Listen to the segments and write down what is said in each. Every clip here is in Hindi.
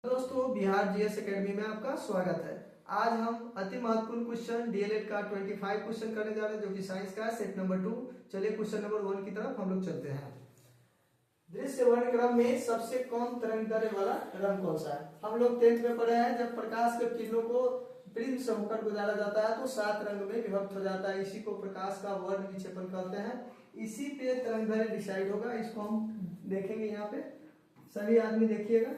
दोस्तों, बिहार जीएस एकेडमी में आपका स्वागत है। आज हम अति महत्वपूर्ण क्वेश्चन डीएलएड का 25 क्वेश्चन करने जा रहे हैं, जो कि साइंस का है, सेट नंबर 2। चलिए क्वेश्चन नंबर 1 की तरफ हम लोग चलते हैं। दृश्य वर्णक्रम में सबसे कम तरंगदैर्घ्य वाला रंग कौन सा है? हम लोग 10th में पढ़े हैं, जब प्रकाश के किरणों को प्रिज्म से होकर गुजारा जाता है तो 7 रंग में विभक्त हो जाता है। इसी को प्रकाश का वर्ण विक्षेपण कहते हैं। इसी पे तरंगदैर्घ्य डिसाइड होगा। इसको हम देखेंगे। यहाँ पे सभी आदमी देखिएगा।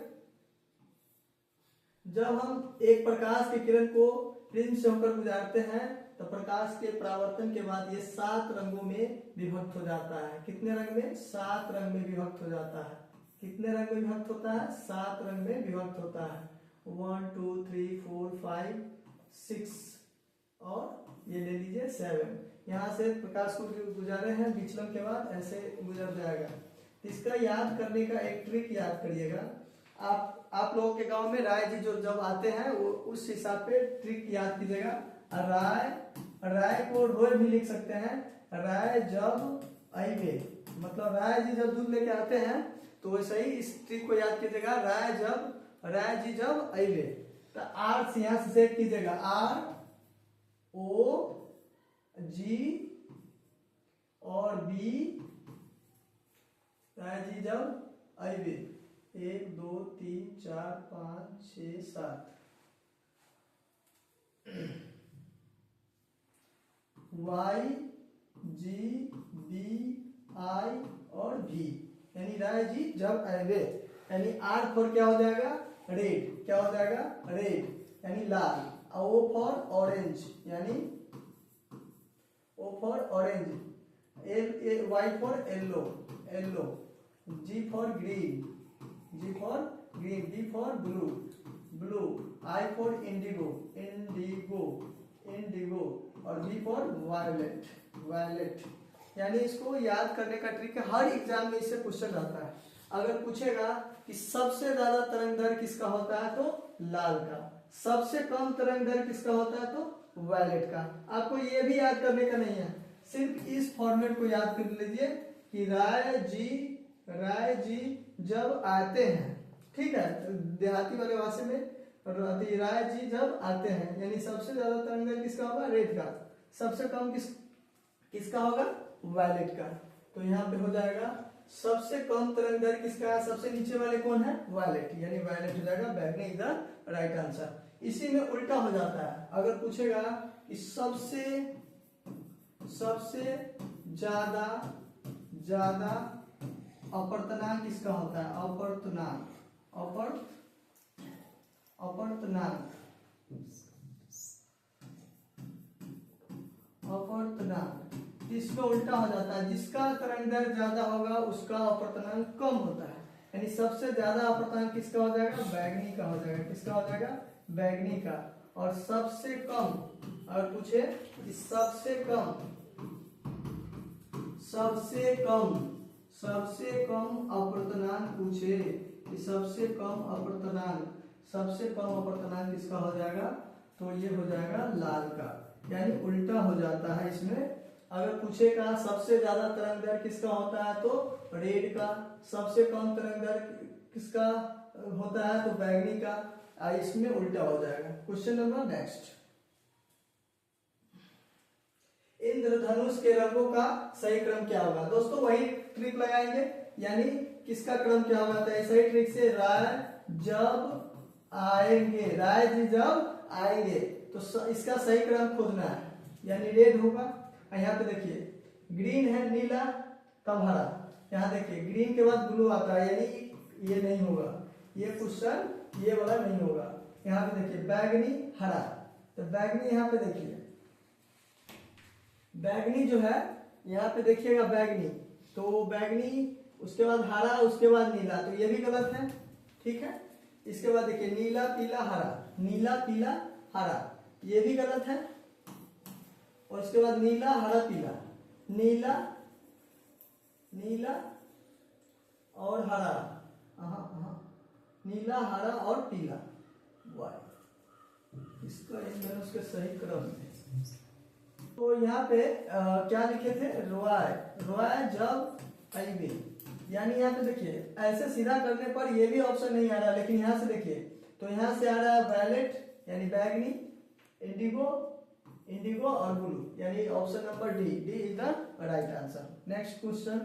जब हम एक प्रकाश की किरण को प्रिज्म से होकर गुजारते हैं तो प्रकाश के परावर्तन के बाद ये 7 रंगों में विभक्त हो जाता है। कितने रंग में? 7 रंग में विभक्त हो जाता है। कितने रंग में विभक्त होता है? 7 रंग में विभक्त होता है। 1 2 3 4 5 6 और ये ले लीजिए 7। यहाँ से प्रकाश को गुजारे हैं, विचलन के बाद ऐसे गुजर जाएगा। इसका याद करने का एक ट्रिक याद करिएगा। आप लोगों के गांव में राय जी जो जब आते हैं वो उस हिसाब पे ट्रिक याद कीजिएगा। राय को रोज भी लिख सकते हैं। राय जब आइवे, मतलब राय जी जब दूध लेके आते हैं तो वैसे ही इस ट्रिक को याद कीजिएगा। राय जी जब आइवे तो आर से यहां से सेट कीजिएगा। R O G और B, राय जी जब आइवे। 1 2 3 4 5 6 7। Y G B I और V, यानी राय जी जब आइवे। यानी R फॉर क्या हो जाएगा? रेड। क्या हो जाएगा? रेड यानी लाल। O फॉर ऑरेंज, यानी O for orange. Y for yellow, yellow. G for green, G for green. B for blue, blue. I for Indigo, Indigo, Indigo. और V फॉर वायलेट, वायलेट। यानी इसको याद करने का ट्रिक है। हर एग्जाम में इससे क्वेश्चन आता है। अगर पूछेगा कि सबसे ज्यादा तरंगदैर्घ्य किसका होता है तो लाल का, सबसे कम तरंगदैर्घ्य किसका होता है तो वायलेट का। आपको ये भी याद करने का नहीं है, सिर्फ इस फॉर्मेट को याद कर लीजिए कि राय जी जब आते हैं, ठीक है, देहाती वाले भाषा में राय जी जब आते हैं, यानी सबसे ज्यादा तरंगदैर्घ्य किसका होगा? रेड का। सबसे कम किसका होगा? वायलेट का। तो यहाँ पे हो जाएगा सबसे कम तरंगदैर्घ्य किसका है? सबसे नीचे वाले कौन है? वायलेट, यानी वायलेट हो जाएगा। बैगनी इज द राइट आंसर। इसी में उल्टा हो जाता है। अगर पूछेगा कि सबसे ज्यादा अपवर्तनांक किसका होता है? अपवर्तनांक इसका उल्टा हो जाता है। जिसका तरंगदैर्घ्य ज्यादा होगा उसका अपवर्तनांक कम होता है। यानी सबसे ज्यादा अपवर्तनांक किसका हो जाएगा? बैगनी का हो जाएगा। किसका हो जाएगा? बैगनी का। और सबसे कम, अगर पूछे कि सबसे कम अपवर्तनांक पूछे कि सबसे कम अपवर्तनांक किसका हो जाएगा? तो ये हो जाएगा लाल का। यानी उल्टा हो जाता है इसमें। अगर पूछेगा सबसे ज्यादा तरंगदैर्घ्य किसका होता है तो रेड का, सबसे कम तरंगदैर्घ्य किसका होता है तो बैगनी का। इसमें उल्टा हो जाएगा। Question number next. इंद्रधनुष के रंगों का सही क्रम क्या होगा? दोस्तों वही ट्रिक लगाएंगे, यानी किसका क्रम क्या होगा? तो ऐसा ही ट्रिक से राय जब आएंगे, राय जी जब आएंगे तो इसका सही क्रम खोजना है। यानी रेड होगा। यहाँ पे देखिए ग्रीन है, नीला तब हरा। यहाँ देखिए ग्रीन के बाद ब्लू आता है, यानी ये नहीं होगा। ये क्वेश्चन ये वाला नहीं होगा। यहाँ पे देखिए बैगनी हरा, तो बैगनी यहाँ पे देखिए बैगनी जो है, यहाँ पे देखिएगा बैगनी, तो बैगनी उसके बाद हरा, उसके बाद नीला, तो ये भी गलत है। ठीक है। इसके बाद देखिए नीला पीला हरा, नीला पीला हरा, ये भी गलत है। और इसके बाद नीला हरा पीला, नीला और हरा, नीला हरा और पीला। इसका इंद्रधनुष के सही क्रम है। तो यहाँ पे क्या लिखे थे? रोआय जब आइवे, यानी यहाँ पे देखिए ऐसे सीधा करने पर ये भी ऑप्शन नहीं आ रहा, लेकिन यहाँ से देखिए तो यहाँ से आ रहा है वायलेट यानी बैगनी, इंडिगो, इंडिगो और ब्लू, यानी option number D, D is the right answer. Next question,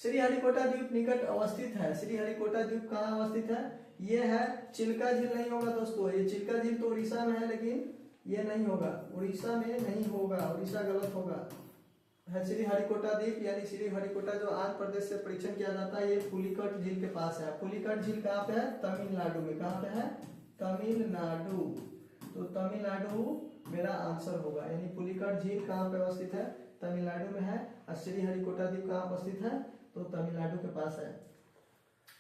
Sriharikota द्वीप निकट अवस्थित है। श्रीहरिकोटा द्वीप कहाँ अवस्थित है? ये है चिल्का झील नहीं होगा दोस्तों, ये चिल्का झील तो उड़ीसा में है, लेकिन ये नहीं होगा, उड़ीसा में नहीं होगा, उड़ीसा गलत होगा, है श्रीहरिकोटा द्वीप, यानी श्रीहरिकोटा जो आंध्र प्रदेश से परीक्षण किया जाता है, ये पुलिकट झील के पास है। पुलिकट झील कहाँ पे है? तमिलनाडु में। कहाँ पे है? तमिलनाडु। तो तमिलनाडु मेरा आंसर होगा, यानी पुलिकट झील कहाँ पे अवस्थित है? तमिलनाडु में है। और श्रीहरिकोटा द्वीप कहाँ अवस्थित है? तो तमिलनाडु के पास है।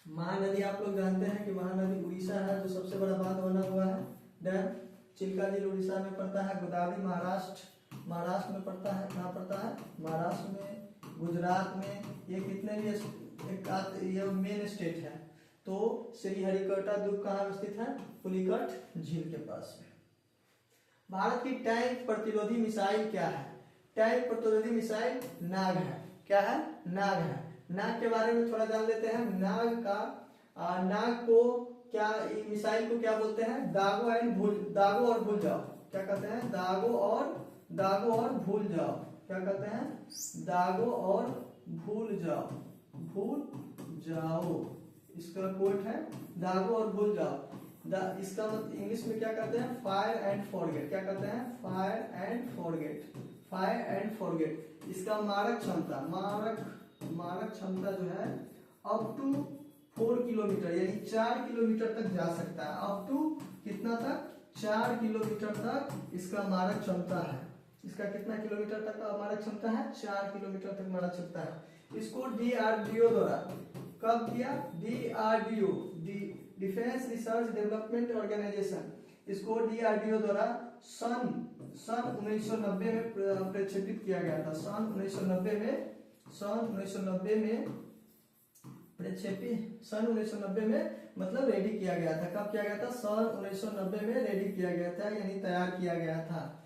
महानदी आप लोग जानते हैं कि महानदी उड़ीसा है, जो सबसे बड़ा बांध बना हुआ है डैम। चिल्का झील उड़ीसा में पड़ता है, गोदावरी महाराष्ट्र में पड़ता है। कहाँ पड़ता है? महाराष्ट्र में, गुजरात में, ये कितने भी ये मेन स्टेट है। तो श्रीहरिकोटा द्वीप कहाँ अवस्थित है? पुलिकट झील के पास में। भारत की टैंक प्रतिरोधी मिसाइल क्या है? टैंक प्रतिरोधी मिसाइल नाग है। क्या है? नाग है। नाग के बारे में थोड़ा जान लेते हैं। नाग को क्या, मिसाइल को क्या बोलते हैं? दागो और भूल जाओ। क्या कहते हैं? दागो और भूल जाओ। क्या कहते हैं? दागो और भूल जाओ। इसका कोट है दागो और भूल जाओ। इसका मतलब इंग्लिश में क्या कहते हैं? Fire and forget. क्या कहते हैं? Fire and forget. इसका मारक क्षमता जो है अप टू 4 किलोमीटर, यानी 4 किलोमीटर तक जा सकता है। अप टू कितना तक? 4 किलोमीटर तक इसका मारक क्षमता है। इसका कितना किलोमीटर तक का मारक क्षमता है? 4 किलोमीटर तक मारक क्षमता है। इसको डीआरडीओ द्वारा कब दिया? DRDO, defence research development organisation, इसको डीआरडीओ द्वारा सन 1990 में प्रक्षेपित किया गया था। सन 1990 में मतलब रेडी किया गया था। कब किया गया था? सन 1990 में रेडी किया गया था, यानी तैयार किया गया था।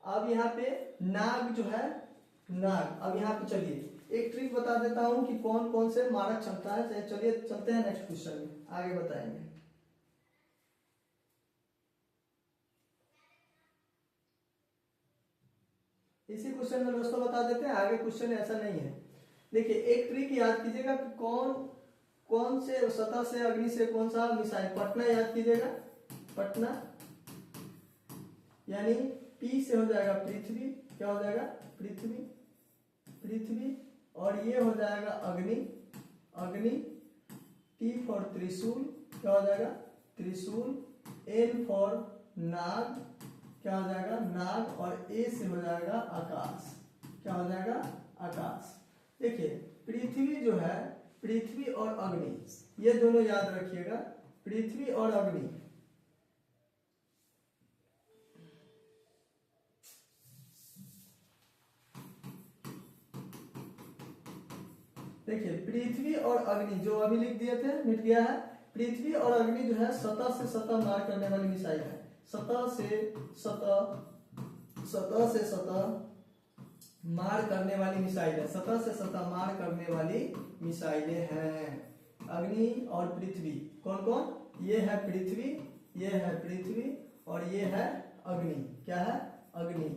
अब यहाँ पे नाग जो है, नाग, अब यहाँ पे चलिए एक ट्रिक बता देता हूं कि कौन कौन से मारक क्षमता है। चलिए चलते हैं नेक्स्ट क्वेश्चन में, आगे बताएंगे। इसी क्वेश्चन में दोस्तों बता देते हैं, आगे क्वेश्चन ऐसा नहीं है। देखिए एक ट्रिक याद कीजिएगा कि कौन से सतह से, अग्नि से कौन सा मिसाइल, पटना याद कीजिएगा, पटना, यानी पी से हो जाएगा पृथ्वी। क्या हो जाएगा? पृथ्वी, और ये हो जाएगा अग्नि, टी फॉर त्रिशूल, क्या हो जाएगा? त्रिशूल, एन फॉर नाग, क्या हो जाएगा? नाग, और ए से हो जाएगा आकाश। क्या हो जाएगा? आकाश। देखिए पृथ्वी जो है, पृथ्वी और अग्नि, ये दोनों याद रखिएगा, पृथ्वी और अग्नि। देखिए पृथ्वी और अग्नि जो अभी लिख दिए थे, मिट गया है। पृथ्वी और अग्नि जो है सतह से सतह मार करने वाली मिसाइल है। सतह से सतह मार करने वाली मिसाइल है। सतह से सतह मार करने वाली मिसाइलें हैं अग्नि और पृथ्वी। कौन कौन? ये है पृथ्वी, ये है पृथ्वी, और ये है अग्नि। क्या है? अग्नि।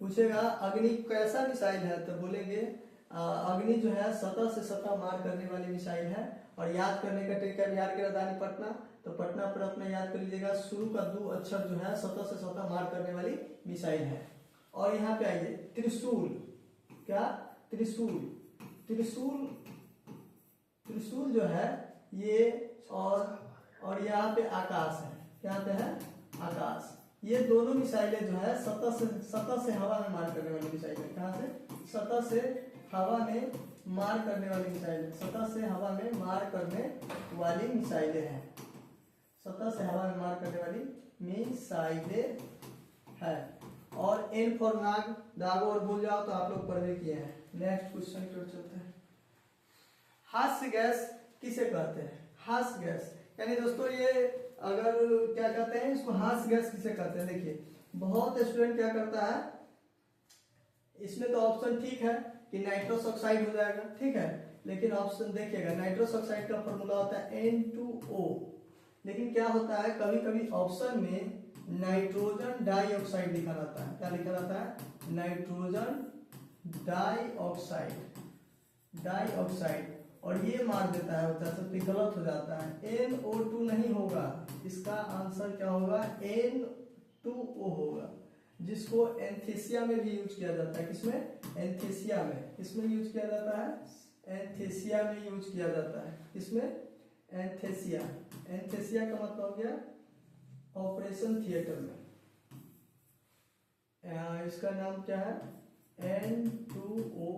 पूछेगा अग्नि कैसा मिसाइल है, तो बोलेंगे अग्नि जो है सतह से सतह मार करने वाली मिसाइल है। और याद करने का ट्रिक है, बिहार की राजधानी पटना, तो पटना पर अपना याद कर लीजिएगा। शुरू का 2 अक्षर जो है सतह से सतह मार करने वाली मिसाइल है। और यहाँ पे आइए त्रिशूल। क्या? त्रिशूल जो है ये, और यहाँ पे आकाश है। यहाँ पे है आकाश। ये दोनों मिसाइलें जो है सतह से हवा में मार करने वाली मिसाइल है। कहाँ से? सतह से हवा में मार करने वाली मिसाइल, सतह से हवा में मार करने वाली मिसाइलें हैं। सतह से हवा में मार करने वाली मिसाइलें है। और एन फॉर नाग, दागो और भूल जाओ तो आप लोग पढ़े किए हैं। नेक्स्ट क्वेश्चन की ओर चलते हैं। हास्य गैस किसे कहते हैं? हास्य गैस, यानी दोस्तों ये अगर क्या कहते हैं इसको, हास्य गैस किसे कहते हैं? देखिए बहुत स्टूडेंट क्या करता है, इसमें तो ऑप्शन ठीक है कि नाइट्रस ऑक्साइड हो जाएगा, ठीक है। लेकिन ऑप्शन देखिएगा, नाइट्रस ऑक्साइड का फॉर्मूला होता है N2O। लेकिन क्या होता है, कभी कभी ऑप्शन में नाइट्रोजन डाइऑक्साइड लिखा रहता है। क्या लिखा रहता है? नाइट्रोजन डाइऑक्साइड, और ये मार देता है बच्चा सब, गलत हो जाता है। NO2 नहीं होगा, इसका आंसर क्या होगा? N2O होगा, जिसको एंथेसिया में भी यूज किया जाता है। किसमें? एंथेसिया में। किसमें यूज किया जाता है? एंथेसिया में यूज किया जाता है। किसमें? एंथेसिया। एंथेसिया का मतलब हो गया ऑपरेशन थिएटर में। इसका नाम क्या है? N2O,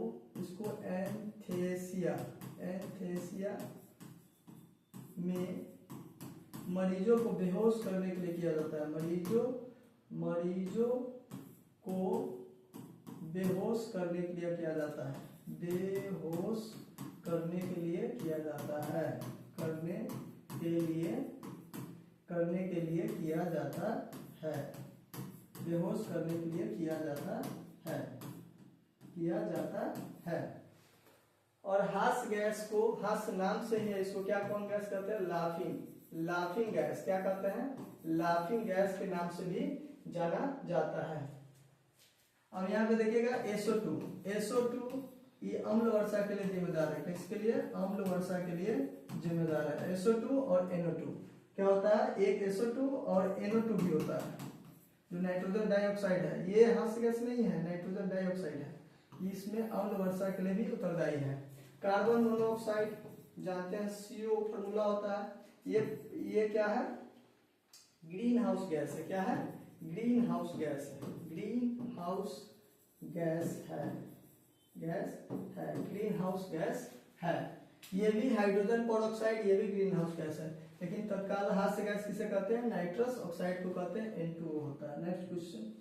इसको एंथेसिया में मरीजों को बेहोश करने के लिए किया जाता है। मरीजों को बेहोश करने के लिए किया जाता है। बेहोश करने के लिए किया जाता है। करने के लिए किया जाता है। बेहोश करने के लिए किया जाता है। और हास्य गैस को, हास्य नाम से ही है, इसको क्या कौन गैस कहते हैं? Laughing gas. क्या कहते हैं? लाफिंग गैस के नाम से भी जाना जाता है। अब यहाँ पे देखिएगा SO2 ये अम्ल वर्षा के लिए जिम्मेदार है। किसके लिए? अम्ल वर्षा के लिए जिम्मेदार है। SO2 और NO2 क्या होता है? एक SO2 और NO2 भी होता है, जो नाइट्रोजन डाइऑक्साइड है। ये हास्य गैस नहीं है, नाइट्रोजन डाइऑक्साइड है। इसमें अम्ल वर्षा के लिए भी उत्तरदायी है। कार्बन मोनोऑक्साइड जानते हैं, CO फॉर्मूला होता है। ये क्या है? ग्रीन हाउस गैस है। क्या है? ग्रीन हाउस गैस है। ग्रीन हाउस गैस है। ग्रीन हाउस गैस है। ये भी हाइड्रोजन पेरोक्साइड, ये भी ग्रीन हाउस गैस है। लेकिन तत्काल हास्य गैस किसे कहते हैं? नाइट्रस ऑक्साइड को कहते हैं। N2O होता है। नेक्स्ट क्वेश्चन,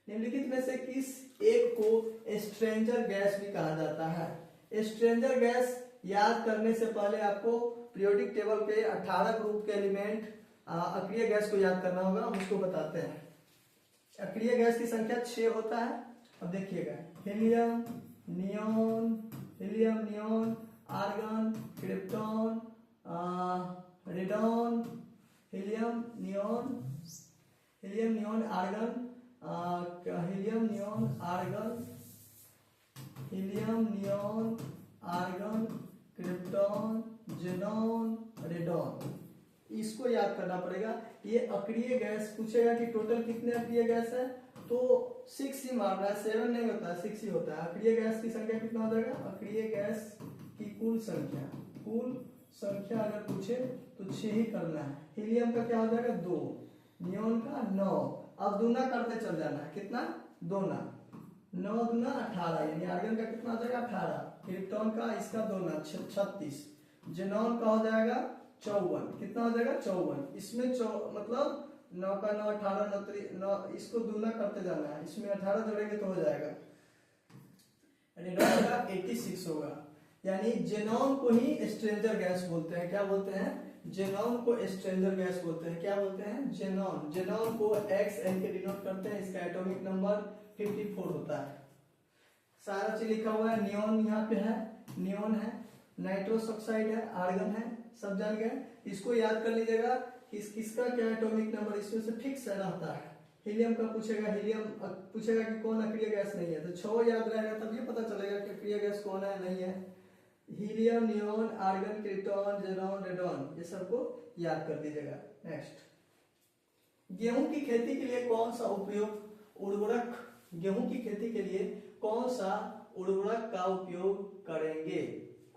निम्नलिखित में से किस एक को स्ट्रेंजर गैस भी कहा जाता है? स्ट्रेंजर गैस याद करने से पहले आपको पीरियोडिक टेबल के 18 ग्रुप के एलिमेंट अक्रिय गैस को याद करना होगा। हम उसको बताते हैं। अक्रिय गैस की संख्या 6 होता है। अब देखिएगा, helium, neon, argon, krypton, radon, helium, neon, argon, krypton, xenon, radon. इसको याद करना पड़ेगा। ये अक्रिय गैस पूछेगा कि टोटल कितने अक्रिय गैस है, तो 6 ही मारना है, 7 नहीं होता है, 6 ही होता है। अक्रिय गैस की संख्या कितना हो जाएगा? अक्रिय गैस की कुल संख्या अगर पूछे तो 6 ही करना है। हीलियम का क्या हो जाएगा? 2, नियोन का 9। अब दूना करते चल जाना है। कितना? 2 9 दूना 18, यानी आर्गन का कितना हो जाएगा? 18। क्रिप्टॉन का, इसका 2 36। जेनॉन का हो जाएगा 54। कितना हो जाएगा? 54। इसमें मतलब 9 का 9 18 9, इसको दूना करते जाना है। इसमें 18 जोड़ेंगे तो हो जाएगा। रेडॉन का 86 होगा। यानी जेनॉन को ही स्ट्रेंजर गैस बोलते हैं। क्या बोलते हैं? जेनॉन को स्ट्रेंजर गैस बोलते हैं। क्या बोलते हैं? जेनॉन को XN के डिनोट करते हैं। इसका एटॉमिक नंबर 54 होता है। सारा चीज लिखा हुआ है। नियोन यहाँ पे है, नियोन है, नाइट्रस ऑक्साइड है, आर्गन है, सब जान गए। इसको याद कर लीजिएगा कि किसका क्या एटॉमिक नंबर इसमें से फिक्स रहता है। हीलियम का पूछेगा, पूछेगा कि कौन अक्रिय गैस नहीं है, तो 6 याद रहेगा, तब ये पता चलेगा कि अक्रिय गैस कौन है नहीं है। Helium, neon, argon, krypton, xenon, radon, ये सबको याद कर दीजिएगा। नेक्स्ट, गेहूं की खेती के लिए कौन सा उर्वरक गेहूं की खेती के लिए कौन सा उर्वरक का उपयोग करेंगे?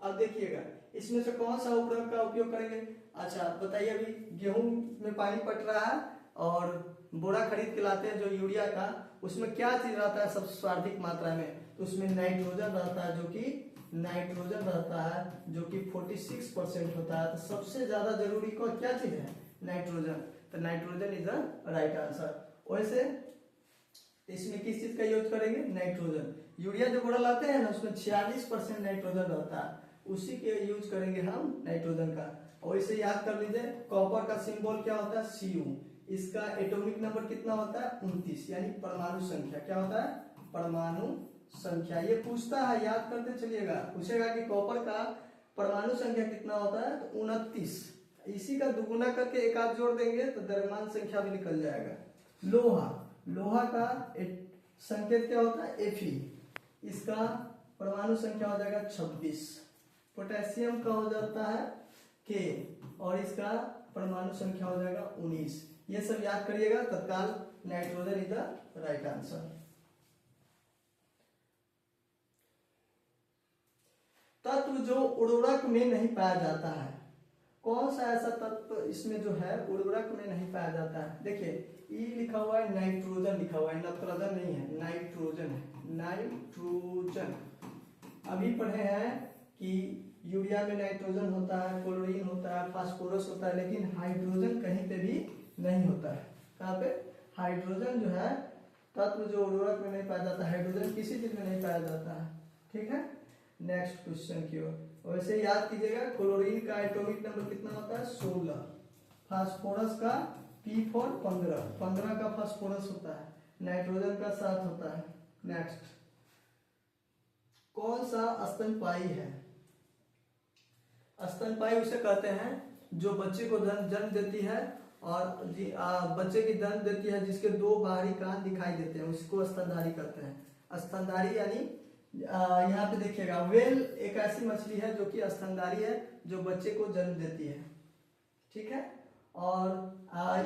अब देखिएगा, इसमें से कौन सा उर्वरक का उपयोग करेंगे? अच्छा बताइए, अभी गेहूं में पानी पट रहा है और बोरा खरीद के लाते हैं जो यूरिया का, उसमें क्या चीज रहता है सबसे सर्वाधिक मात्रा में? तो उसमें नाइट्रोजन रहता है, जो कि 46% होता है। तो सबसे ज्यादा जरूरी को क्या चीज है? नाइट्रोजन। तो nitrogen is the right answer. वैसे इसमें किस चीज का यूज करेंगे? नाइट्रोजन। यूरिया जो बोरा लाते हैं ना, उसमें 46% नाइट्रोजन रहता है, उसी के यूज करेंगे हम नाइट्रोजन का। और इसे याद कर लीजिए, कॉपर का सिंबल क्या होता है? Cu। इसका एटॉमिक नंबर कितना होता है? 29, यानी परमाणु संख्या। क्या होता है? परमाणु संख्या। ये पूछता है, याद करते चलिएगा, पूछेगा कि कॉपर का परमाणु संख्या कितना होता है, तो 29। इसी का दुगुना करके एक आध जोड़ देंगे तो द्रव्यमान संख्या भी निकल जाएगा। लोहा, लोहा का संकेत क्या होता है, Fe, इसका परमाणु संख्या हो जाएगा 26। पोटेशियम का हो जाता है K और इसका परमाणु संख्या हो जाएगा 19। ये सब याद करिएगा, तत्काल nitrogen is the right answer. तत्व जो उर्वरक में नहीं पाया जाता है, कौन सा ऐसा तत्व इसमें जो है उर्वरक में नहीं पाया जाता है। देखिए ई लिखा हुआ है, नाइट्रोजन लिखा हुआ है, नत्रजन नहीं है, नाइट्रोजन है, नाइट्रोजन। अभी पढ़े हैं कि यूरिया में नाइट्रोजन होता है, क्लोरीन होता है, फास्फोरस होता है, लेकिन हाइड्रोजन कहीं पे भी नहीं होता है। कहाँ पे, हाइड्रोजन जो है तत्व जो उर्वरक में नहीं पाया जाता, हाइड्रोजन किसी चीज में नहीं पाया जाता है। ठीक है, नेक्स्ट क्वेश्चन की ओर। वैसे याद कीजिएगा, क्लोरीन का एटॉमिक नंबर कितना होता है, 16। फास्फोरस का P फॉर 15 का फास्फोरस होता है। नाइट्रोजन का 7 होता है। नेक्स्ट, कौन सा स्तनपायी है। स्तनपायी उसे कहते हैं जो बच्चे को जन्म देती है और बच्चे की जन्म देती है जिसके 2 बाहरी कान दिखाई देते हैं, उसको स्तनधारी कहते हैं। स्तनधारी यानी यहाँ पे देखिएगा, वेल एक ऐसी मछली है जो कि स्तनधारी है, जो बच्चे को जन्म देती है। ठीक है, और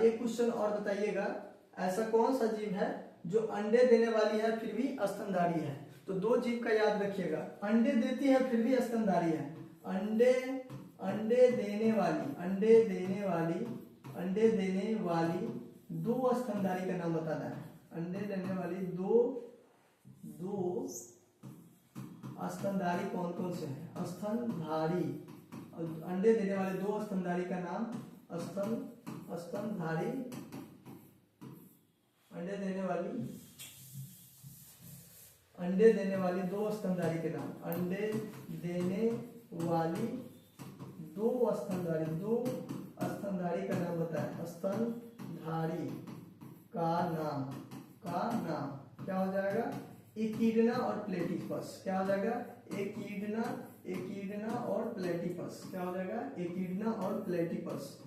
एक क्वेश्चन और बताइएगा, ऐसा कौन सा जीव है जो अंडे देने वाली है फिर भी स्तनधारी है। तो 2 जीव का याद रखिएगा, अंडे देती है फिर भी स्तनधारी है। अंडे देने वाली 2 स्तनधारी का नाम बताना है। अंडे देने वाली दो स्तनधारी कौन कौन से हैं, स्तनधारी। अंडे देने वाले 2 स्तनधारी का नाम स्तनधारी। अंडे देने वाली 2 स्तनधारी के नाम, अंडे देने वाली 2 स्तनधारी का नाम बताएं। स्तनधारी का नाम क्या हो जाएगा, एकिडना और प्लेटिपस। क्या हो जाएगा, एकिडना और प्लेटिपस। क्या हो जाएगा, एकिडना और प्लेटिपस।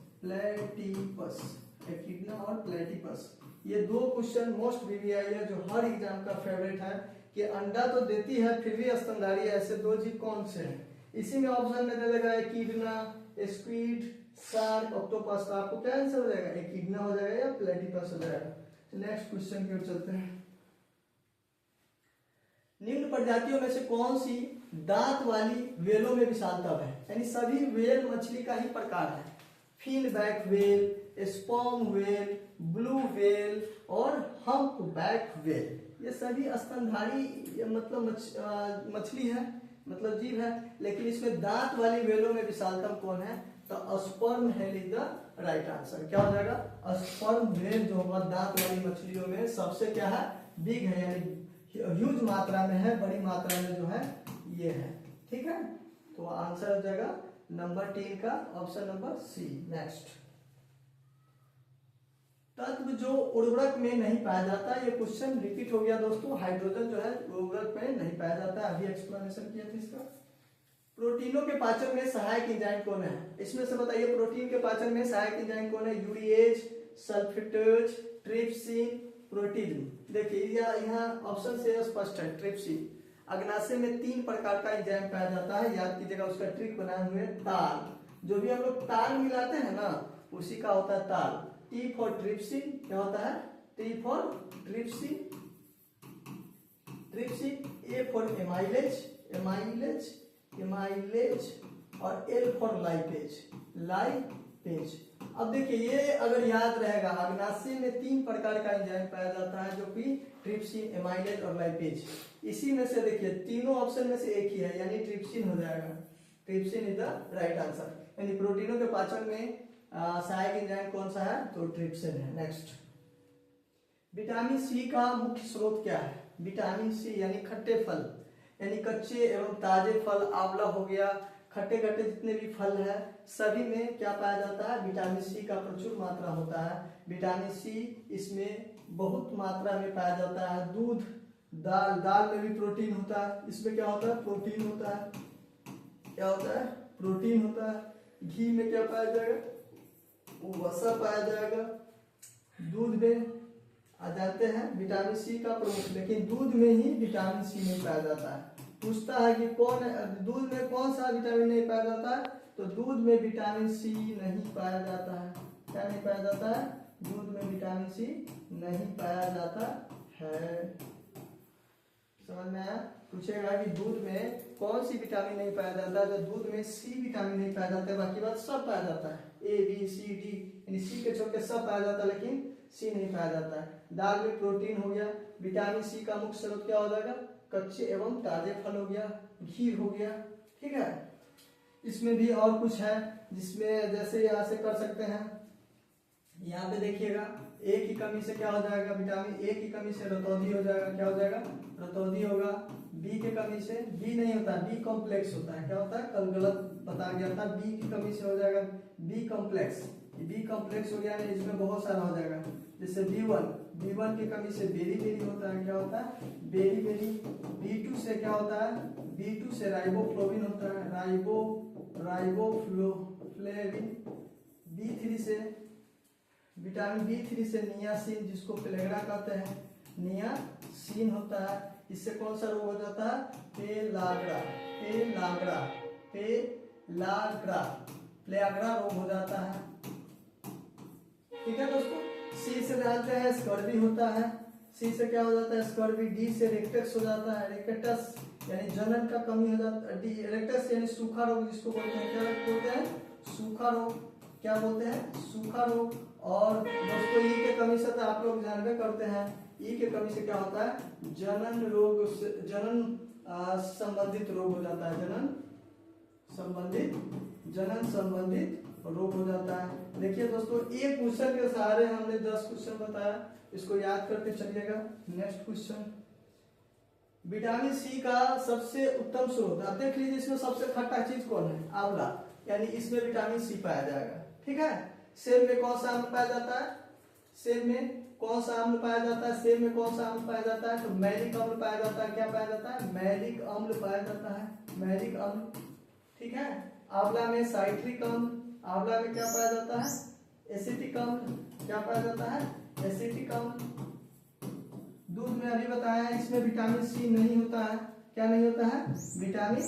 एकिडना और प्लेटिपस। ये 2 क्वेश्चन मोस्ट वीवीआई है, जो हर एग्जाम का फेवरेट है कि अंडा तो देती है फिर भी स्तनधारी है। ऐसे 2 जीव कौन से हैं, इसी में ऑप्शन में दे देगा एकिडना, स्क्विड, शार्क, ऑक्टोपस। तो आपको क्या आंसर हो जाएगा, एकिडना हो जाएगा या प्लेटिपस हो जाएगा। नेक्स्ट क्वेश्चन की ओर चलते हैं। निम्न प्रजातियों में से कौन सी दांत वाली वेलों में विशालता है, यानी सभी वेल मछली का ही प्रकार है। Finback whale, sperm whale, blue whale और हम्पबैक वेल। ये सभी स्तनधारी मतलब मछली है, मतलब जीव है, लेकिन इसमें दांत वाली वेलों में विशालतम कौन है, तो sperm whale is the right answer. क्या हो जाएगा, स्पर्म वेल जो होगा दांत वाली मछलियों में सबसे क्या है, बिग है, यानी ह्यूज मात्रा में है, बड़ी मात्रा में जो है ये है। ठीक है, तो आंसर हो जाएगा नंबर 3 का ऑप्शन नंबर सी। नेक्स्ट, तत्व जो उर्वरक में नहीं पाया जाता, ये क्वेश्चन रिपीट हो गया दोस्तों। हाइड्रोजन जो है उर्वरक में नहीं पाया जाता, अभी एक्सप्लेनेशन किया था इसका। प्रोटीनों के पाचन में सहायक एंजाइम कौन है, इसमें से बताइए। प्रोटीन के पाचन में सहायक एंजाइम कौन है, यूरिएज, सल्फेटेज, ट्रिप्सिन, प्रोटीन। देखिए यहाँ ऑप्शन से स्पष्ट है, ट्रिप्सिन। अग्नाशय में 3 प्रकार का एंजाइम पाया जाता है, याद कीजिएगा। उसका ट्रिक बनाए हुए ताल, जो भी हम लोग ताल मिलाते हैं ना, उसी का होता है ताल। टी फॉर ट्रिप्सिन, क्या होता है, T for trypsin. A for amylase और एल फॉर लाइपेज। अब देखिए ये अगर याद रहेगा, अग्नाशय में 3 प्रकार का एंजाइम पाया जाता है, जो कि ट्रिप्सिन, एमाइलेज और लाइपेज। इसी में से देखिए तीनों ऑप्शन में से एक ही है, यानी ट्रिप्सिन हो जाएगा। Trypsin is the right answer, यानी प्रोटीनों के पाचन में सहायक एंजाइम कौन सा है, तो ट्रिप्सिन है। नेक्स्ट, विटामिन सी का मुख्य स्रोत क्या है। विटामिन सी यानी खट्टे फल, यानी कच्चे एवं ताजे फल, आंवला हो गया, खट्टे खट्टे जितने भी फल है सभी में क्या पाया जाता है, विटामिन सी का प्रचुर मात्रा होता है। विटामिन सी इसमें बहुत मात्रा में पाया जाता है। दूध दाल, दाल में भी प्रोटीन होता है, इसमें क्या होता है, प्रोटीन होता है, क्या होता है, प्रोटीन होता है। घी में क्या पाया जाएगा, वसा पाया जाएगा। दूध में आ जाते हैं विटामिन सी का प्रमुख, लेकिन दूध में ही विटामिन सी नहीं पाया जाता है। पूछता है कि कौन दूध में कौन सा विटामिन नहीं पाया जाता है, तो दूध में विटामिन सी नहीं पाया जाता है। क्या नहीं पाया जाता है, दूध में विटामिन सी नहीं पाया जाता है। समझ में आया। पूछेगा कि दूध में कौन सी विटामिन नहीं पाया जाता है, तो दूध में सी विटामिन नहीं पाया जाता है, बाकी बात सब पाया जाता है, ए बी सी डी, यानी सी के छोड़ के सब पाया जाता है, लेकिन सी नहीं पाया जाता है। दाल में प्रोटीन हो गया। विटामिन सी का मुख्य स्रोत क्या हो जाएगा, कच्चे एवं ताजे फल हो गया, घी हो गया। ठीक है, इसमें भी और कुछ है जिसमें जैसे यहाँ से कर सकते हैं, यहाँ पे देखिएगा ए की कमी से क्या हो जाएगा, विटामिन ए की कमी से रतौंधी हो जाएगा, क्या हो जाएगा, रतौंधी होगा। बी की कमी से, बी नहीं होता, बी कॉम्प्लेक्स होता है, क्या होता है, कल गलत बता गया था, बी की कमी से हो जाएगा बी कॉम्प्लेक्स। बी कॉम्प्लेक्स हो गया, इसमें बहुत सारा हो जाएगा, जैसे B1 की कमी से बेरी बेरी होता है, क्या होता है, बेरी बेरी। B2 से क्या होता है, B2 से राइबोफ्लोविन होता है, राइबोफ्लोविन। B3 से, विटामिन B3 से नियासिन, जिसको प्लेग्रा कहते हैं, नियासिन होता है। इससे कौन सा रोग हो जाता है, पेलाग्रा रोग हो जाता है। ठीक है दोस्तों। सी से जानते हैं स्कर्वी होता है, सी से क्या हो जाता है, स्कर्वी। डी से रेक्टस हो जाता है, रेक्टस यानी जनन का कमी हो जाता है। डी रेक्टस यानी सूखा रोग, जिसको बोलते हैं, क्या बोलते हैं, सूखा रोग, क्या बोलते हैं, सूखा रोग। और दोस्तों ई के कमी से तो आप लोग जानबे करते हैं, ई के कमी से क्या होता है, जनन रोग, जनन संबंधित रोग हो जाता है, जनन संबंधित रोग हो जाता है। देखिए दोस्तों, एक क्वेश्चन के सहारे हमने 10 क्वेश्चन बताया, इसको याद करते चलिएगा। नेक्स्ट क्वेश्चन, विटामिन सी का सबसे उत्तम स्रोत, आप देख लीजिए इसमें सबसे खट्टा चीज कौन है, आंवला, यानी इसमें विटामिन सी पाया जाएगा। ठीक है। सेब में कौन सा अम्ल पाया जाता है, सेब में कौन सा अम्ल पाया जाता है, सेब में कौन सा अम्ल पाया जाता है, तो मैलिक अम्ल पाया जाता है। क्या पाया जाता है, मैलिक अम्ल पाया जाता है, मैलिक अम्ल। ठीक है। आंवला में साइट्रिक अम्ल, आंवला में क्या पाया जाता है, एसिटिक अम्ल, क्या पाया जाता है, एसिटिक अम्ल। दूध में अभी बताया है, इसमें विटामिन सी नहीं होता है, क्या नहीं होता है, विटामिन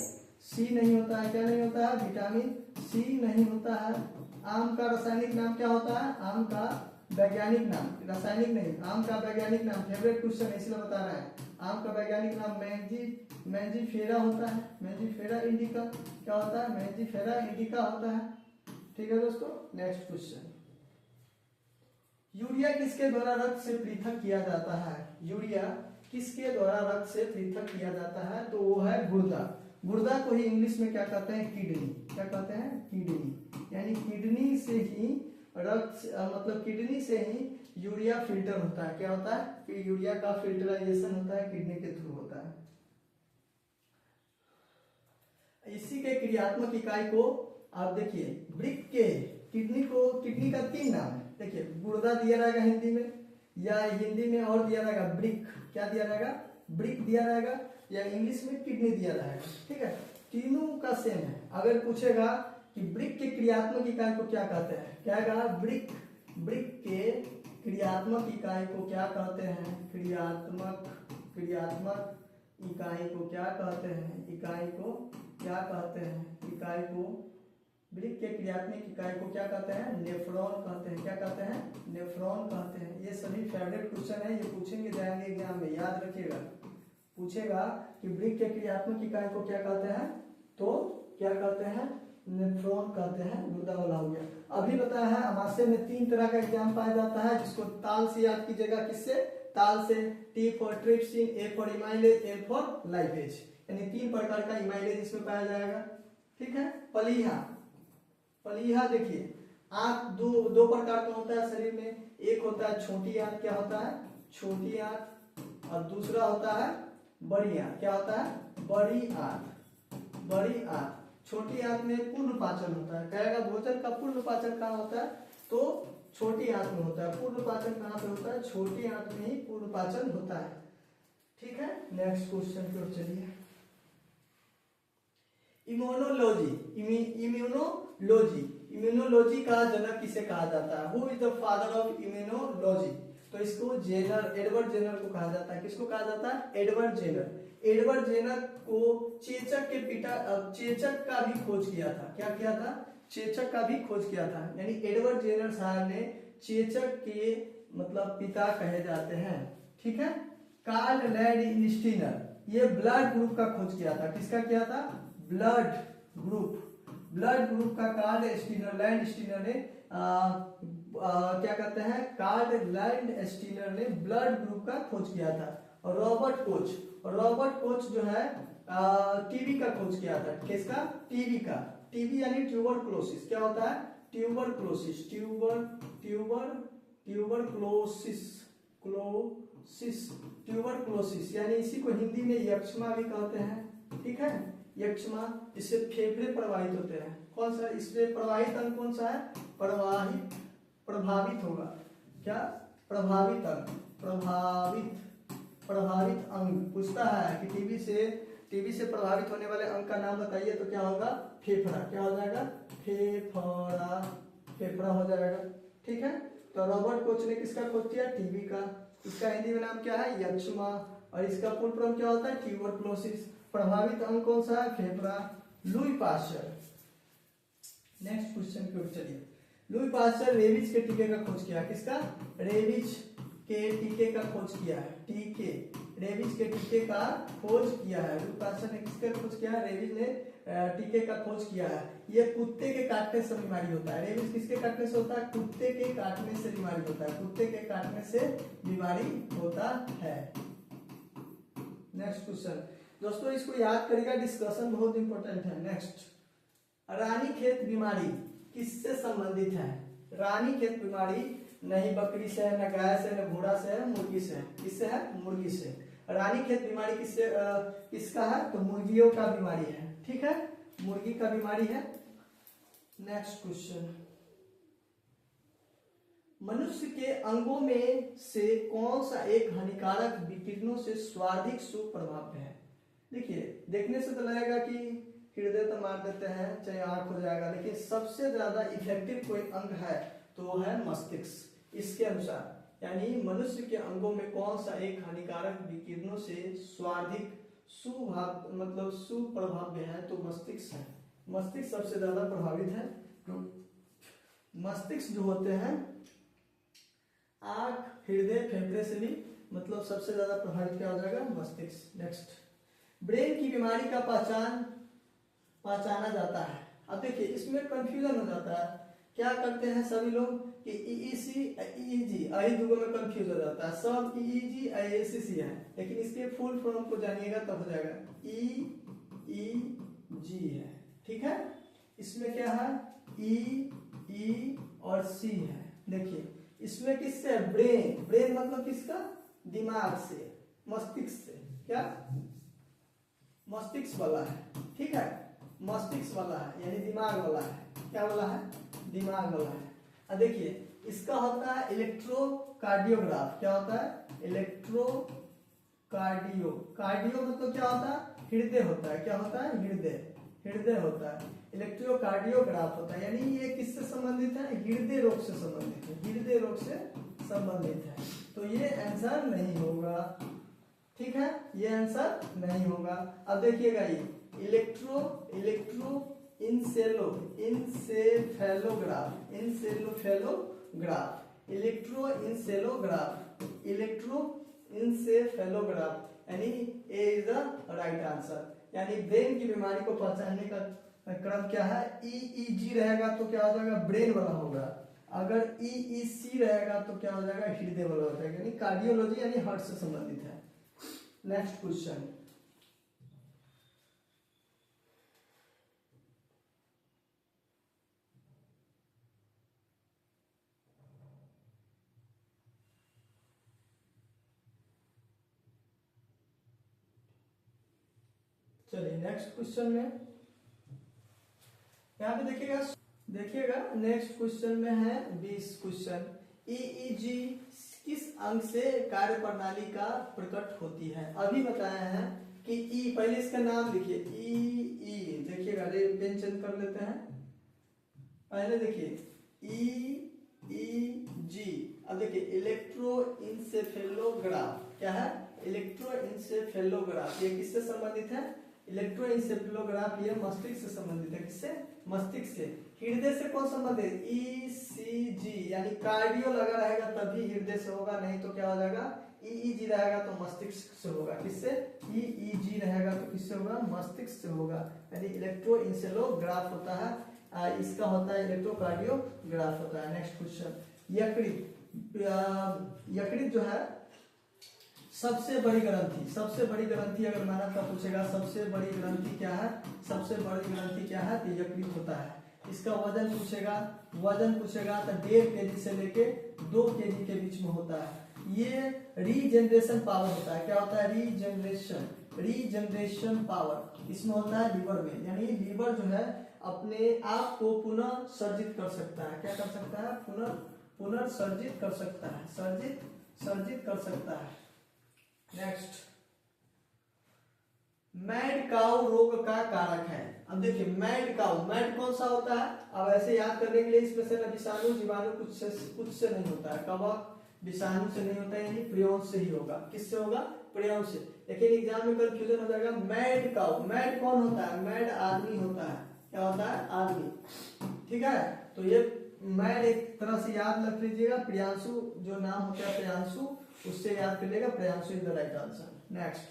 सी नहीं होता है, क्या नहीं होता है, विटामिन सी नहीं होता है। आम का रासायनिक नाम क्या होता है, आम का वैज्ञानिक नाम, रासायनिक नहीं, आम का वैज्ञानिक नाम, फेवरेट क्वेश्चन इसलिए बता रहे हैं। आम का वैज्ञानिक नाम मैंजीफेरा होता है, मैंजीफेरा इंडिका, क्या होता है, मैंजीफेरा इंडिका होता है। ठीक है दोस्तों। नेक्स्ट क्वेश्चन, यूरिया किसके द्वारा रक्त से पृथक किया जाता है, यूरिया किसके द्वारा रक्त से पृथक किया जाता है, तो वो है गुर्दा। गुर्दा को ही इंग्लिश में क्या कहते हैं, किडनी, क्या कहते हैं, किडनी, यानी किडनी से ही रक्त, मतलब किडनी से ही यूरिया फिल्टर होता है, क्या होता है, कि यूरिया का फिल्टराइजेशन होता है, किडनी के थ्रू होता है। इसी के क्रियात्मक इकाई को आप देखिए, ब्रिक के, किडनी को, किडनी का 3 नाम है, देखिए गुर्दा दिया रहेगा हिंदी में, या हिंदी में और दिया रहेगा ब्रिक, क्या दिया रहेगा, ब्रिक दिया रहेगा, या इंग्लिश में किडनी दिया रहेगा। ठीक है, तीनों का सेम है। अगर पूछेगा कि ब्रिक के क्रियात्मक इकाई को क्या कहते हैं, क्या कहा, ब्रिक के क्रियात्मक इकाई को क्या कहते हैं, क्रियात्मक इकाई को क्या कहते हैं, इकाई को क्या कहते हैं, इकाई को, ब्रिक के क्रियात्मक इकाई को क्या कहते हैं, नेफ्रॉन कहते हैं, क्या कहते हैं, नेफ्रॉन कहते हैं। ये सभी फेवरेट क्वेश्चन है, ये पूछेंगे जाएंगे एग्जाम में, याद रखिएगा। पूछेगा कि ब्रिक के क्रियात्मक इकाई को क्या कहते हैं, तो क्या कहते हैं, नेफ्रॉन कहते हैं, गुर्दा वाला हो गया। अभी बताया है अमाशय में 3 तरह का एग्जाम पाया जाता है, जिसको ताल से याद कीजिएगा, किससे, ताल से। T for trypsin, A for amylase, L for lipase, यानी 3 प्रकार का इमाइलेज इसमें पाया जाएगा। ठीक है। पलीहा देखिए, आंत दो प्रकार का होता है शरीर में, एक होता है छोटी आंत, क्या होता है, छोटी आंत, और दूसरा होता है बड़ी आंत, क्या होता है, बड़ी आंत। छोटी आंत में पूर्ण पाचन होता है, कहेगा भोजन का पूर्ण पाचन कहाँ होता है, तो छोटी आंत में होता है। पूर्ण पाचन कहाँ पे होता है, छोटी आंत में ही पूर्ण पाचन होता है। ठीक है, नेक्स्ट क्वेश्चन की ओर चलिए। इम्यूनोलॉजी, इम्यूनोलॉजी, इम्यूनोलॉजी का जनक किसे कहा जाता है? Who is the father of immunology? तो इसको जेनर, एडवर्ड जेनर को कहा जाता है। किसको कहा जाता है? Edward Jenner. एडवर्ड जेनर को चेचक के पिता, चेचक का भी खोज किया था। क्या किया था? चेचक का भी खोज किया था। यानी एडवर्ड जेनर साहब ने चेचक के मतलब पिता कहे जाते हैं। ठीक है। कार्ल लैंडस्टीनर, ये ब्लड ग्रुप का खोज किया था। किसका किया था? ब्लड ग्रुप, ब्लड ग्रुप का कार्ल स्टीनर, लैंडस्टीनर ने क्या कहते हैं, कार्ल लैंडस्टीनर ने ब्लड ग्रुप का खोज किया था। और रॉबर्ट कोच, रॉबर्ट कोच जो है टीबी का खोज किया था। किसका? टीबी का। टीबी यानी ट्यूबरक्लोसिस। क्या होता है? ट्यूबरक्लोसिस, ट्यूबरक्लोसिस, ट्यूबरक्लोसिस यानी इसी को हिंदी में यक्ष्मा भी कहते हैं। ठीक है, यक्ष्मा, इससे फेफड़े प्रभावित होते हैं। कौन सा इससे प्रवाहित अंग कौन सा है? प्रभावित होगा। क्या? प्रभावित अंग, प्रभावित अंग पूछता है कि टीबी से प्रभावित होने वाले अंग का नाम बताइए, तो क्या होगा? फेफड़ा। क्या हो जाएगा? फेफड़ा हो जाएगा। ठीक है, तो रॉबर्ट कोच ने किसका खोज किया? टीबी का। इसका हिंदी में नाम क्या है? यक्ष्मा। और इसका फुल फॉर्म क्या होता है? ट्यूबरक्लोसिस। प्रभावित अंग कौन सा है? फेफड़ा। लुई पास्चर, नेक्स्ट क्वेश्चन की ओर चलिए। लुई पास्चर रेबीज के टीके का खोज किया। किसका? रेबीज के टीके का खोज किया है। टीके, रेबीज के टीके का खोज किया है। लुई पास्चर ने किसका खोज किया है? रेबीज ने टीके का खोज किया है। ये कुत्ते के काटने से बीमारी होता है। रेबीज किसके काटने से होता है? कुत्ते के काटने से बीमारी होता है। कुत्ते के काटने से बीमारी होता है। नेक्स्ट क्वेश्चन दोस्तों, इसको याद करिएगा, डिस्कशन बहुत इंपॉर्टेंट है। नेक्स्ट, रानीखेत बीमारी किससे संबंधित है? रानीखेत बीमारी नहीं बकरी से है, न गाय से, न घोड़ा से है, मुर्गी से है। किससे है? मुर्गी से। रानीखेत बीमारी किसका है? तो मुर्गियों का बीमारी है। ठीक है, मुर्गी का बीमारी है। नेक्स्ट क्वेश्चन, मनुष्य के अंगों में से कौन सा एक हानिकारक विकिरणों से सर्वाधिक सुप्रभाव है? देखिए, देखने से तो लगेगा कि हृदय तो मार देते हैं, चाहे आंख हो जाएगा, लेकिन सबसे ज्यादा इफेक्टिव कोई अंग है तो वो है मस्तिष्क। इसके अनुसार यानी मनुष्य के अंगों में कौन सा एक हानिकारक विकिरणों से सर्वाधिक सुप्रभाव है, तो मस्तिष्क है। मस्तिष्क सबसे ज्यादा प्रभावित है। मस्तिष्क जो होते हैं आंख, हृदय, फेफड़े से भी मतलब सबसे ज्यादा प्रभावित क्या हो जाएगा? मस्तिष्क। नेक्स्ट, ब्रेन की बीमारी का पहचाना जाता है। अब देखिए, इसमें कंफ्यूजन हो जाता है। क्या करते हैं सभी लोग कि ईईसी, ईईजी, आई दुगो में कंफ्यूज हो जाता है। सब ईईजी, आईएसीसी है, लेकिन इसके फुल फॉर्म को जानिएगा तब हो जाएगा। ईईजी है। ठीक है, इसमें क्या है? ई और सी है। देखिए, इसमें किससे? ब्रेन। ब्रेन मतलब किसका? दिमाग से, मस्तिष्क से। क्या? मस्तिष्क वाला है। ठीक है, मस्तिष्क वाला है यानी दिमाग वाला है। क्या वाला है? दिमाग वाला है। अब देखिए, इसका होता है इलेक्ट्रोकार्डियोग्राफ। क्या होता है? इलेक्ट्रोकार्डियो, कार्डियो मतलब क्या होता है? हृदय होता है। क्या होता है? हृदय होता है। इलेक्ट्रोकार्डियोग्राफ होता है, यानी ये किससे संबंधित है? हृदय रोग से संबंधित है। हृदय रोग से संबंधित है, तो ये आंसर नहीं होगा। ठीक है, ये आंसर नहीं होगा। अब देखिएगा, ये इलेक्ट्रोइंसेफेलोग्राफ यानी ए इज द राइट आंसर। यानी ब्रेन की बीमारी को पहचानने का क्रम क्या है? ईईजी रहेगा तो क्या हो जाएगा? ब्रेन वाला होगा। अगर ईईसी रहेगा तो क्या हो जाएगा? हृदय वाला हो जाएगा। यानी कार्डियोलॉजी यानी हार्ट से संबंधित है। नेक्स्ट क्वेश्चन, चलिए नेक्स्ट क्वेश्चन में यहाँ पे देखिएगा, नेक्स्ट क्वेश्चन में है 20 क्वेश्चन। ईईजी किस अंग से कार्य प्रणाली का प्रकट होती है। अभी बताया है कि ई, पहले इसका नाम लिखिए ई, देखिएगा, पेन चेंज कर लेते हैं। पहले देखिए ई जी। अब देखिए इलेक्ट्रोइंसेफेलोग्राफ क्या है, इलेक्ट्रोइंसेफेलोग्राफ, ये किससे संबंधित है, इलेक्ट्रोइंसेफेलोग्राफ ये मस्तिष्क से संबंधित है। किससे, मस्तिष्क से। हृदय से कौन संबंधित है, ईसीजी, यानी कार्डियो लगा रहेगा तभी हृदय से होगा, नहीं तो क्या हो जाएगा, ईईजी रहेगा तो मस्तिष्क से होगा। किससे, ईईजी रहेगा तो किससे होगा, मस्तिष्क से होगा। यानी इलेक्ट्रोइंसेफेलोग्राफ होता है, इसका होता है इलेक्ट्रोकार्डियोग्राफ होता है। नेक्स्ट क्वेश्चन, यकृत जो है सबसे बड़ी ग्रंथि अगर माना तब पूछेगा सबसे बड़ी ग्रंथि क्या है, सबसे बड़ी ग्रंथि क्या है, तो यकृत होता है। इसका वजन पूछेगा तो 1.5 kg से लेके 2 kg के बीच में होता है। ये रीजनरेशन पावर होता है, क्या होता है, रीजनरेशन पावर इसमें होता है लीवर में, यानी लीवर जो है अपने आप को पुनः सर्जित कर सकता है। क्या कर सकता है, पुनर्सर्जित कर सकता है, सर्जित कर सकता है। नेक्स्ट, मैड काउ रोग का कारक है। अब देखिए मैड कौन सा होता है, अब ऐसे याद करने के लिए इसमें से विषाणु जीवाणु कुछ से नहीं होता है, कवक विषाणु से नहीं होता है, यानी प्रियन से ही होगा। किससे होगा, प्रियन से। लेकिन एग्जाम में कंफ्यूजन हो जाएगा, मैड काउ, मैड कौन होता है, मैड आदमी होता है। क्या होता है, आदमी। ठीक है, तो ये मैड एक तरह से याद रख लीजिएगा, प्रियांशु जो नाम होता है प्रियांशु, उससे याद कर लेगा, Priyanshu is the right answer. Next,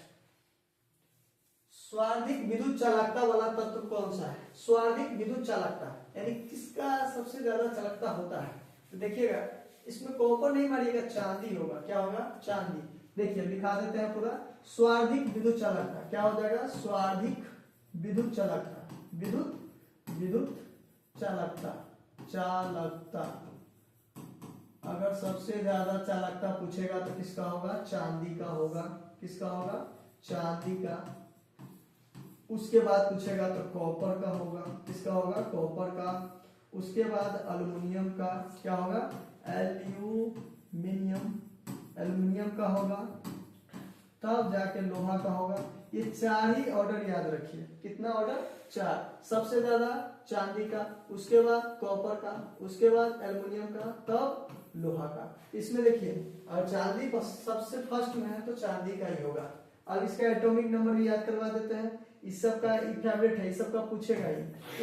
स्वार्धिक विद्युत चालकता वाला तत्व कौन सा है, स्वार्धिक विद्युत चालकता, यानी किसका सबसे ज्यादा चालकता होता है। तो देखिएगा इसमें कॉपर नहीं मारिएगा, चांदी होगा। क्या होगा, चांदी। देखिए लिखा देते हैं पूरा, स्वार्धिक विद्युत चालकता क्या हो जाएगा, स्वार्धिक विद्युत चालकता, विद्युत चालकता अगर सबसे ज्यादा चालकता पूछेगा तो किसका होगा, चांदी का होगा। किसका होगा, चांदी का। उसके बाद पूछेगा तो कॉपर का होगा। किसका होगा, कॉपर का। उसके बाद एल्युमिनियम का, क्या होगा, एल्युमिनियम का होगा। तब जाके लोहा का होगा। ये 4 ही ऑर्डर याद रखिए। कितना ऑर्डर, 4। सबसे ज्यादा चांदी का, उसके बाद कॉपर का, उसके बाद एल्युमिनियम का, तब लोहा का। इसमें देखिए और चांदी सबसे फर्स्ट में है तो चांदी का ही होगा। अब इसका एटॉमिक नंबर भी याद करवा देते हैं। इस सब का फेवरेट है, इस सब का पूछेगा ही।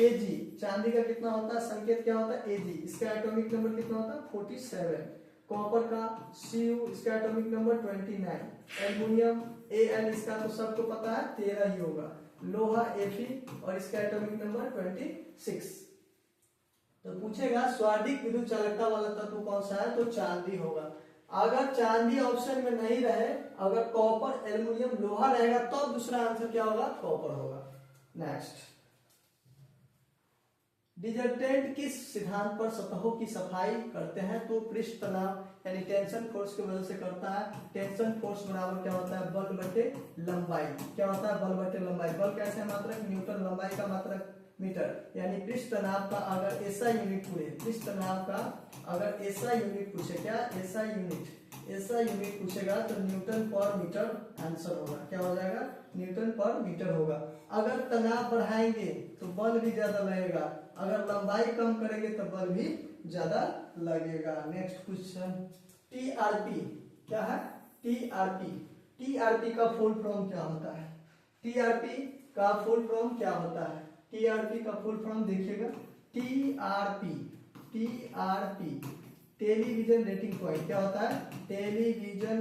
एजी, चांदी का कितना होता है, संकेत क्या होता है, एजी। इसका एटॉमिक नंबर कितना होता है, 47। कॉपर का Cu, इसका एटॉमिक नंबर 29। एल्युमिनियम Al, इसका तो सबको पता है 13 ही होगा। लोहा Fe और इसका एटॉमिक नंबर 26। तो पूछेगा स्वार्धिक विद्युत चालकता वाला तत्व कौन सा है, तो चांदी होगा। अगर चांदी ऑप्शन में नहीं रहे, अगर कॉपर एल्युमिनियम लोहा रहेगा तो दूसरा आंसर क्या होगा, कॉपर होगा। नेक्स्ट, डिटर्जेंट किस सिद्धांत पर सतहों की सफाई करते हैं, तो पृष्ठ तनाव यानी टेंशन फोर्स की वजह से करता है। टेंशन फोर्स बराबर क्या होता है, बल बटे लंबाई। क्या होता है, बल बटे लंबाई। बल कैसे मात्रक, न्यूटन। लंबाई का मात्रक मीटर। यानी पृष्ठ तनाव का अगर ऐसा यूनिट पूछे, पृष्ठ तनाव का अगर ऐसा यूनिट पूछे, क्या ऐसा यूनिट पूछेगा तो न्यूटन पर मीटर आंसर होगा। क्या हो जाएगा, न्यूटन पर मीटर होगा। अगर तनाव बढ़ाएंगे तो बल भी ज्यादा लगेगा, अगर लंबाई कम करेंगे तो बल भी ज्यादा लगेगा। नेक्स्ट क्वेश्चन, टीआरपी क्या है, टीआरपी का फुल फॉर्म क्या होता है, टीआरपी का फुल फॉर्म क्या होता है। टीआरपी का फुल फॉर्म देखिएगा, टीआरपी टेलीविजन रेटिंग पॉइंट। क्या होता है, टेलीविजन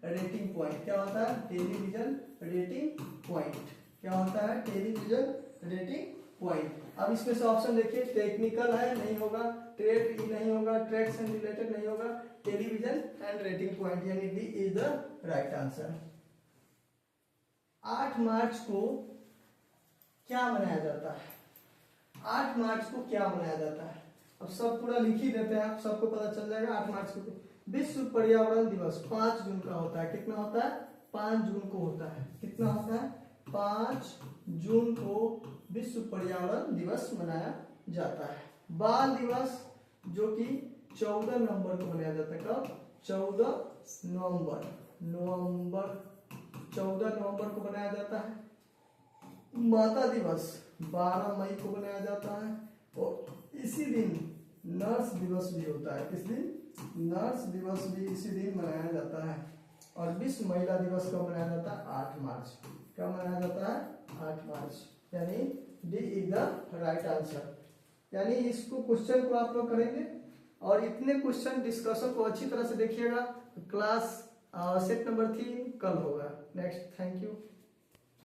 रेटिंग पॉइंट। क्या होता है, टेलीविजन रेटिंग पॉइंट। क्या होता है, टेलीविजन रेटिंग पॉइंट। अब इसमें से ऑप्शन देखिए, टेक्निकल है नहीं होगा, ट्रेड नहीं होगा, ट्रेड से रिलेटेड नहीं होगा, टेलीविजन एंड रेटिंग पॉइंट, यानी D is the right answer. 8 मार्च को क्या मनाया जाता है, 8 मार्च को क्या मनाया जाता है। अब सब पूरा लिख ही देते हैं, आप सबको पता चल जाएगा। 8 मार्च को विश्व पर्यावरण दिवस 5 जून का होता है। कितना होता है, 5 जून को होता है। कितना होता है, 5 जून को विश्व पर्यावरण दिवस मनाया जाता है। बाल दिवस जो कि 14 नवंबर को मनाया जाता है। कब? 14 नवंबर। 14 नवंबर को मनाया जाता है। माता दिवस 12 मई को मनाया जाता है। और इसी दिन नर्स दिवस भी होता है। किस दिन? नर्स दिवस भी इसी दिन मनाया जाता है। और विश्व महिला दिवस कब मनाया जाता है? 8 मार्च। कब मनाया जाता है? 8 मार्च। यानी D is the right answer. यानी इसको क्वेश्चन को आप लोग करेंगे और इतने क्वेश्चन डिस्कशन को अच्छी तरह से देखिएगा। क्लास सेट नंबर 3 कल होगा। Next, thank you.